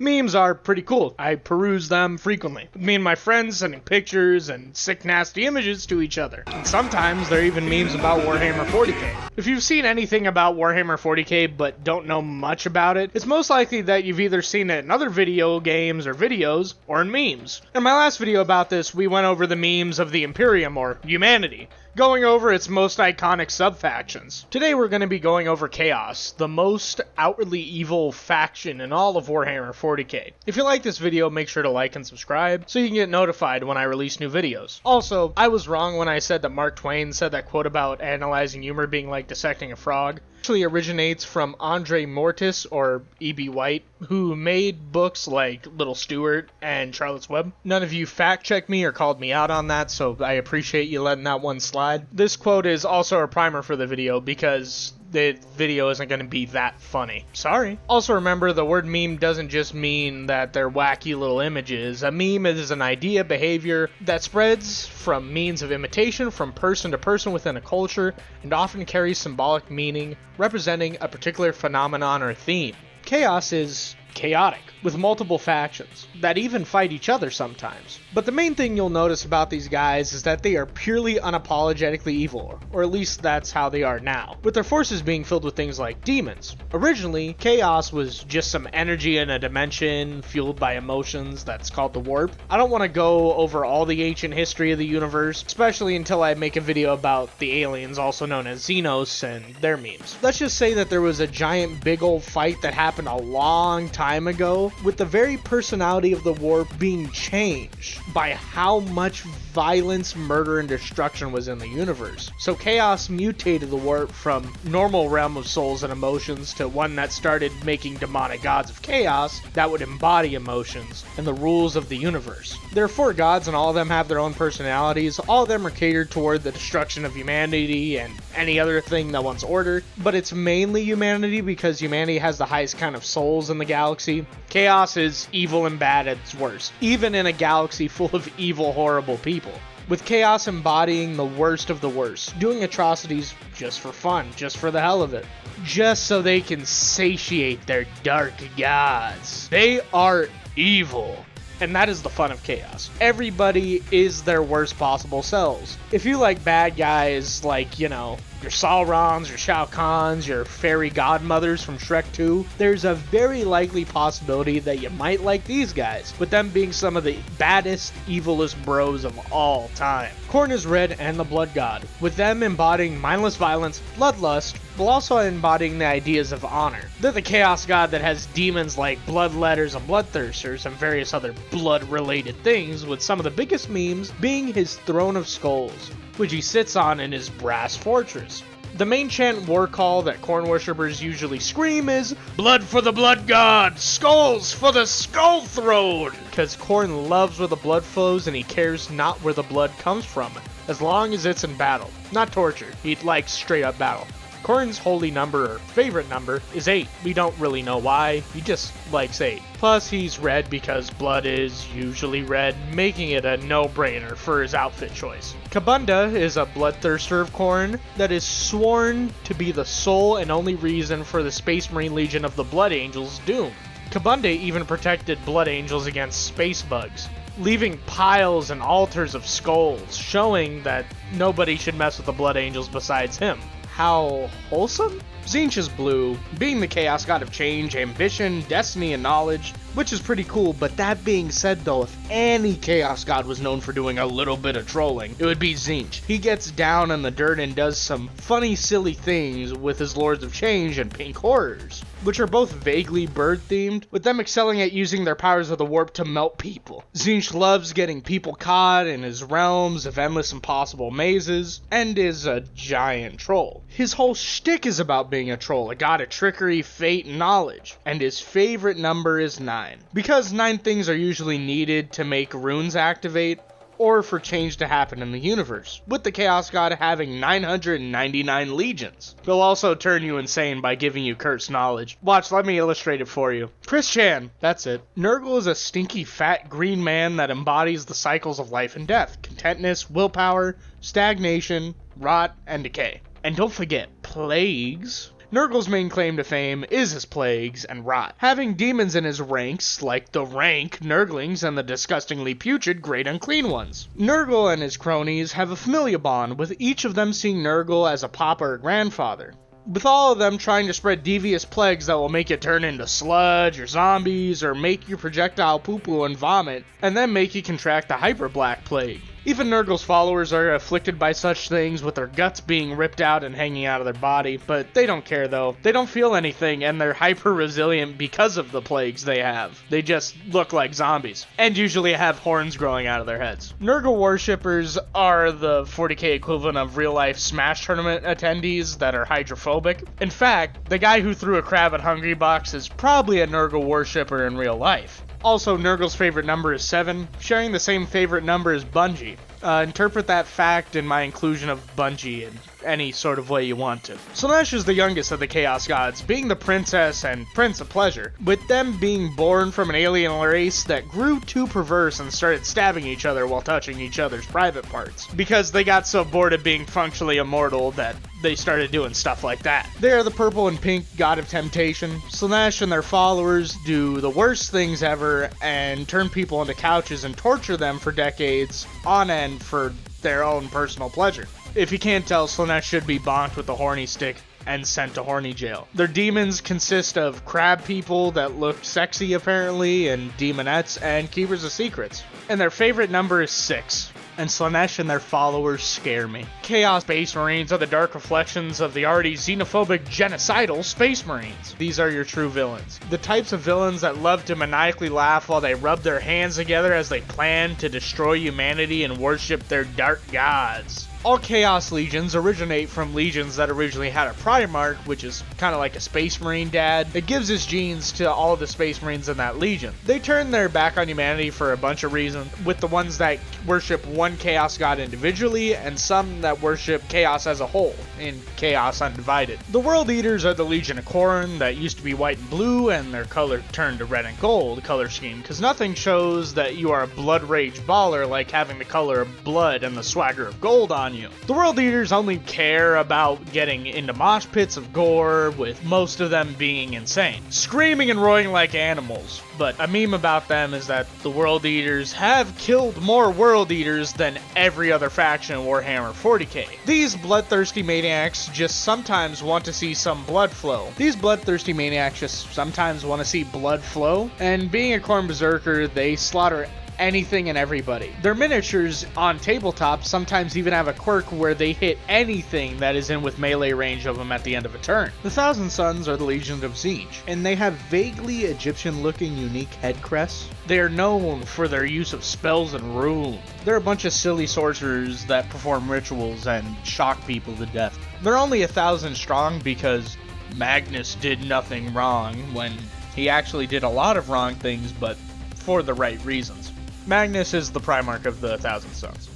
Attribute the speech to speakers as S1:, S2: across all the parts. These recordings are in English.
S1: Memes are pretty cool. I peruse them frequently. Me and my friends sending pictures and sick nasty images to each other. And sometimes there are even memes about Warhammer 40k. If you've seen anything about Warhammer 40k but don't know much about it, it's most likely that you've either seen it in other video games or videos, or in memes. In my last video about this, we went over the memes of the Imperium, or humanity, going over its most iconic sub-factions. Today we're going to be going over Chaos, the most outwardly evil faction in all of Warhammer 40k. If you like this video, make sure to like and subscribe so you can get notified when I release new videos. Also, I was wrong when I said that Mark Twain said that quote about analyzing humor being like dissecting a frog. Actually originates from Andre Mortis, or E.B. White, who made books like Little Stewart and Charlotte's Web. None of you fact-checked me or called me out on that, so I appreciate you letting that one slide. This quote is also a primer for the video because the video isn't going to be that funny. Sorry. Also remember, the word meme doesn't just mean that they're wacky little images. A meme is an idea, behavior that spreads from means of imitation from person to person within a culture and often carries symbolic meaning representing a particular phenomenon or theme. Chaos is chaotic, with multiple factions that even fight each other sometimes. But the main thing you'll notice about these guys is that they are purely unapologetically evil, or at least that's how they are now, with their forces being filled with things like demons. Originally, Chaos was just some energy in a dimension fueled by emotions that's called the Warp. I don't want to go over all the ancient history of the universe, especially until I make a video about the aliens, also known as Xenos, and their memes. Let's just say that there was a giant big old fight that happened a long time ago, with the very personality of the Warp being changed by how much violence, murder, and destruction was in the universe. So Chaos mutated the Warp from normal realm of souls and emotions to one that started making demonic gods of chaos that would embody emotions and the rules of the universe. There are 4 gods and all of them have their own personalities. All of them are catered toward the destruction of humanity and any other thing that wants order, but it's mainly humanity because humanity has the highest kind of souls in the galaxy. Chaos is evil and bad at its worst, even in a galaxy full of evil, horrible people. With Chaos embodying the worst of the worst, doing atrocities just for fun, just for the hell of it, just so they can satiate their dark gods. They are evil. And that is the fun of Chaos. Everybody is their worst possible selves. If you like bad guys like, your Saurons, your Shao Kahns, your fairy godmothers from Shrek 2, there's a very likely possibility that you might like these guys, with them being some of the baddest, evilest bros of all time. Khorne is red and the blood god, with them embodying mindless violence, bloodlust, while also embodying the ideas of honor. They're the chaos god that has demons like bloodletters and bloodthirsters and various other blood-related things, with some of the biggest memes being his throne of skulls, which he sits on in his brass fortress. The main chant war call that Khorne worshippers usually scream is, "Blood for the blood god! Skulls for the skull throne!" Because Khorne loves where the blood flows and he cares not where the blood comes from, as long as it's in battle. Not torture, he likes straight up battle. Khorne's holy number, or favorite number, is 8. We don't really know why, he just likes 8. Plus, he's red because blood is usually red, making it a no-brainer for his outfit choice. Kabunda is a bloodthirster of Khorne that is sworn to be the sole and only reason for the Space Marine Legion of the Blood Angels' doom. Kabunda even protected Blood Angels against space bugs, leaving piles and altars of skulls, showing that nobody should mess with the Blood Angels besides him. How wholesome? Tzeentch is blue, being the chaos god of change, ambition, destiny, and knowledge, which is pretty cool. But that being said though, if any chaos god was known for doing a little bit of trolling, it would be Tzeentch. He gets down in the dirt and does some funny, silly things with his Lords of Change and Pink Horrors, which are both vaguely bird-themed, with them excelling at using their powers of the warp to melt people. Tzeentch loves getting people caught in his realms of endless impossible mazes, and is a giant troll. His whole shtick is about being a troll, a god of trickery, fate, and knowledge, and his favorite number is 9. Because 9 things are usually needed to make runes activate, or for change to happen in the universe, with the Chaos God having 999 legions. They'll also turn you insane by giving you cursed knowledge. Watch, let me illustrate it for you. Chris Chan, that's it. Nurgle is a stinky fat green man that embodies the cycles of life and death, contentness, willpower, stagnation, rot, and decay. And don't forget, plagues. Nurgle's main claim to fame is his plagues and rot, having demons in his ranks like the rank Nurglings and the disgustingly putrid Great Unclean Ones. Nurgle and his cronies have a familial bond, with each of them seeing Nurgle as a papa or grandfather, with all of them trying to spread devious plagues that will make you turn into sludge or zombies, or make you projectile poo-poo and vomit, and then make you contract the Hyper Black Plague. Even Nurgle's followers are afflicted by such things, with their guts being ripped out and hanging out of their body, but they don't care though. They don't feel anything, and they're hyper-resilient because of the plagues they have. They just look like zombies, and usually have horns growing out of their heads. Nurgle worshippers are the 40k equivalent of real-life Smash tournament attendees that are hydrophobic. In fact, the guy who threw a crab at Hungrybox is probably a Nurgle worshipper in real life. Also, Nurgle's favorite number is 7, sharing the same favorite number as Bungie. Interpret that fact in my inclusion of Bungie in any sort of way you want to. Slaanesh is the youngest of the Chaos Gods, being the princess and prince of pleasure, with them being born from an alien race that grew too perverse and started stabbing each other while touching each other's private parts, because they got so bored of being functionally immortal that they started doing stuff like that. They are the purple and pink god of temptation. Slaanesh and their followers do the worst things ever and turn people into couches and torture them for decades on end for their own personal pleasure. If you can't tell, Slaanesh should be bonked with a horny stick and sent to horny jail. Their demons consist of crab people that look sexy apparently, and demonettes, and keepers of secrets. And their favorite number is 6. And Slaanesh and their followers scare me. Chaos Space Marines are the dark reflections of the already xenophobic, genocidal Space Marines. These are your true villains. The types of villains that love to maniacally laugh while they rub their hands together as they plan to destroy humanity and worship their dark gods. All Chaos Legions originate from legions that originally had a Primarch, which is kind of like a Space Marine dad, that gives his genes to all the Space Marines in that legion. They turn their back on humanity for a bunch of reasons, with the ones that worship one Chaos God individually, and some that worship Chaos as a whole, in Chaos Undivided. The World Eaters are the Legion of Khorne, that used to be white and blue, and their color turned to red and gold color scheme, because nothing shows that you are a blood rage baller like having the color of blood and the swagger of gold on you. The World Eaters only care about getting into mosh pits of gore, with most of them being insane, screaming and roaring like animals. But a meme about them is that the World Eaters have killed more World Eaters than every other faction in Warhammer 40k. These bloodthirsty maniacs just sometimes want to see some blood flow. And being a Khorne Berserker, they slaughter anything and everybody. Their miniatures on tabletops sometimes even have a quirk where they hit anything that is in with melee range of them at the end of a turn. The Thousand Sons are the Legion of Tzeentch, and they have vaguely Egyptian-looking unique head crests. They are known for their use of spells and runes. They're a bunch of silly sorcerers that perform rituals and shock people to death. They're only 1,000 strong because Magnus did nothing wrong, when he actually did a lot of wrong things, but for the right reasons. Magnus is the Primarch of the Thousand Sons.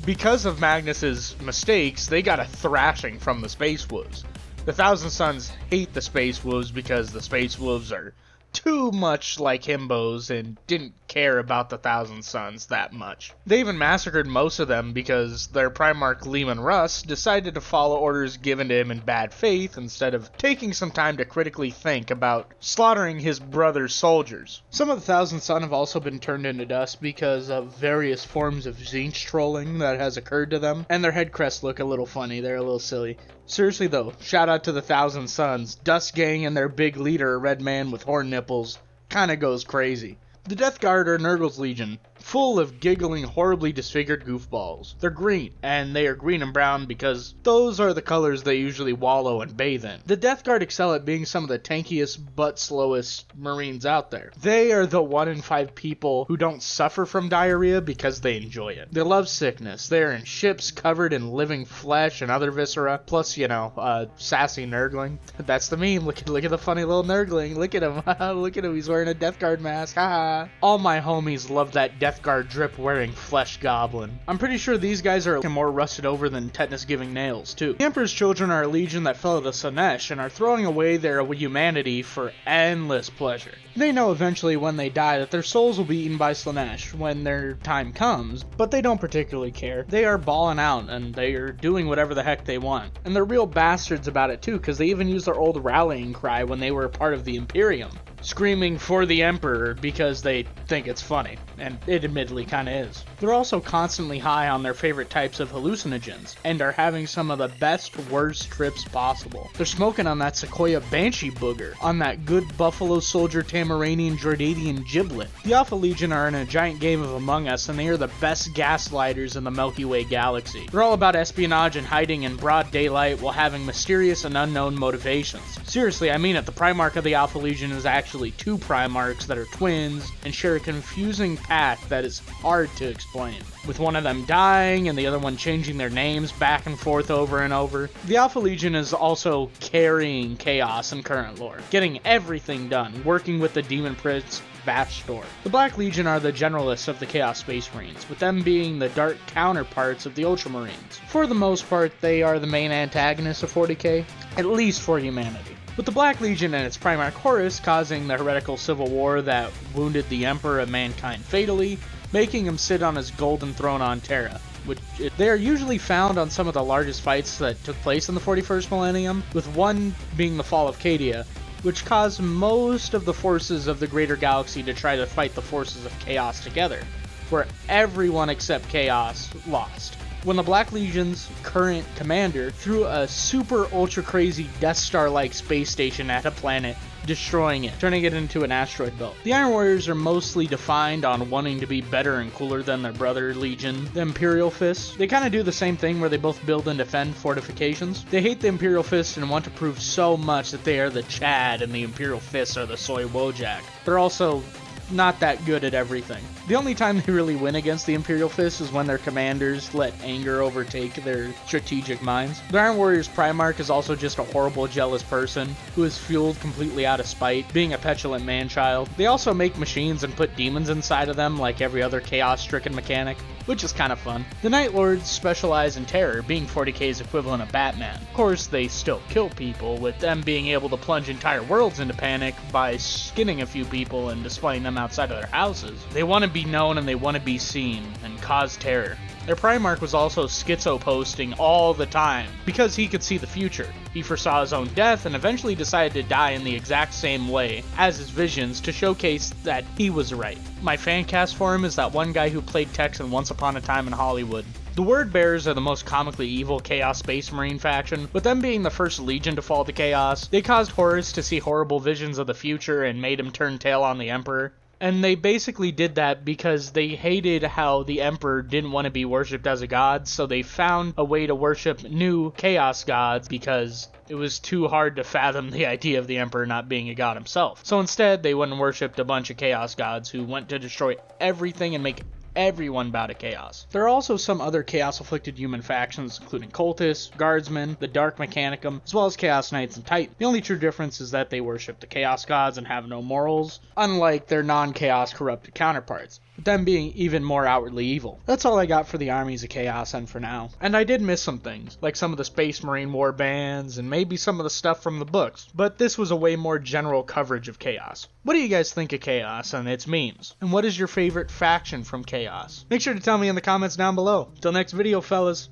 S1: Because of Magnus's mistakes, they got a thrashing from the Space Wolves. The Thousand Sons hate the Space Wolves because the Space Wolves are too much like himbos and didn't care about the Thousand Sons that much. They even massacred most of them because their Primarch Leman Russ decided to follow orders given to him in bad faith instead of taking some time to critically think about slaughtering his brother's soldiers. Some of the Thousand Son have also been turned into dust because of various forms of Tzeentch trolling that has occurred to them, and their head crests look a little funny, they're a little silly. Seriously though, shout out to the Thousand Sons. Dust Gang and their big leader, a red man with horn nipples, kinda goes crazy. The Death Guard are Nurgle's Legion, full of giggling, horribly disfigured goofballs. They're green, and they are green and brown because those are the colors they usually wallow and bathe in. The Death Guard excel at being some of the tankiest but slowest Marines out there. They are the 1 in 5 people who don't suffer from diarrhea because they enjoy it. They love sickness. They are in ships covered in living flesh and other viscera, plus, sassy Nurgling. That's the meme. Look at the funny little Nurgling. Look at him. Look at him. He's wearing a Death Guard mask. Haha. All my homies love that Death Guard drip wearing flesh goblin. I'm pretty sure these guys are more rusted over than tetanus giving nails too. The Emperor's children are a legion that fell to Slanesh and are throwing away their humanity for endless pleasure. They know eventually when they die that their souls will be eaten by Slanesh when their time comes, but they don't particularly care. They are balling out and they are doing whatever the heck they want. And they're real bastards about it too, because they even use their old rallying cry when they were a part of the Imperium, screaming for the Emperor because they think it's funny, and it admittedly kinda is. They're also constantly high on their favorite types of hallucinogens, and are having some of the best, worst trips possible. They're smoking on that Sequoia Banshee booger, on that good Buffalo Soldier Tamaranian Jordanian giblet. The Alpha Legion are in a giant game of Among Us, and they are the best gaslighters in the Milky Way galaxy. They're all about espionage and hiding in broad daylight while having mysterious and unknown motivations. Seriously, I mean it, the Primarch of the Alpha Legion is actually two Primarchs that are twins and share a confusing path that is hard to explain, with one of them dying and the other one changing their names back and forth over and over. The Alpha Legion is also carrying chaos in current lore, getting everything done, working with the Demon Prince Vastor. The Black Legion are the generalists of the Chaos Space Marines, with them being the dark counterparts of the Ultramarines. For the most part, they are the main antagonists of 40k, at least for humanity, with the Black Legion and its Primarch Horus causing the heretical civil war that wounded the Emperor of Mankind fatally, making him sit on his golden throne on Terra. They are usually found on some of the largest fights that took place in the 41st millennium, with one being the fall of Cadia, which caused most of the forces of the greater galaxy to try to fight the forces of Chaos together, where everyone except Chaos lost. When the Black Legion's current commander threw a super ultra crazy Death Star-like space station at a planet, destroying it, turning it into an asteroid belt. The Iron Warriors are mostly defined on wanting to be better and cooler than their brother Legion, the Imperial Fists. They kind of do the same thing where they both build and defend fortifications. They hate the Imperial Fists and want to prove so much that they are the Chad and the Imperial Fists are the Soy Wojak. They're also not that good at everything. The only time they really win against the Imperial Fist is when their commanders let anger overtake their strategic minds. The Iron Warrior's Primarch is also just a horrible, jealous person who is fueled completely out of spite, being a petulant man-child. They also make machines and put demons inside of them like every other chaos-stricken mechanic, which is kind of fun. The Night Lords specialize in terror, being 40k's equivalent of Batman. Of course, they still kill people, with them being able to plunge entire worlds into panic by skinning a few people and displaying them outside of their houses. They want to be known and they want to be seen, and cause terror. Their Primarch was also schizo-posting all the time, because he could see the future. He foresaw his own death and eventually decided to die in the exact same way as his visions to showcase that he was right. My fan cast for him is that one guy who played Tex in Once Upon a Time in Hollywood. The Word Bearers are the most comically evil Chaos Space Marine faction, with them being the first Legion to fall to Chaos. They caused Horus to see horrible visions of the future and made him turn tail on the Emperor. And they basically did that because they hated how the Emperor didn't want to be worshipped as a god, so they found a way to worship new Chaos gods because it was too hard to fathom the idea of the Emperor not being a god himself. So instead, they went and worshipped a bunch of Chaos gods who went to destroy everything and make everyone bow to Chaos. There are also some other Chaos-afflicted human factions, including Cultists, Guardsmen, the Dark Mechanicum, as well as Chaos Knights and Titan. The only true difference is that they worship the Chaos Gods and have no morals, unlike their non-Chaos corrupted counterparts, with them being even more outwardly evil. That's all I got for the Armies of Chaos and for now. And I did miss some things, like some of the Space Marine war bands, and maybe some of the stuff from the books, but this was a way more general coverage of Chaos. What do you guys think of Chaos and its memes? And what is your favorite faction from Chaos? Make sure to tell me in the comments down below. Till next video, fellas.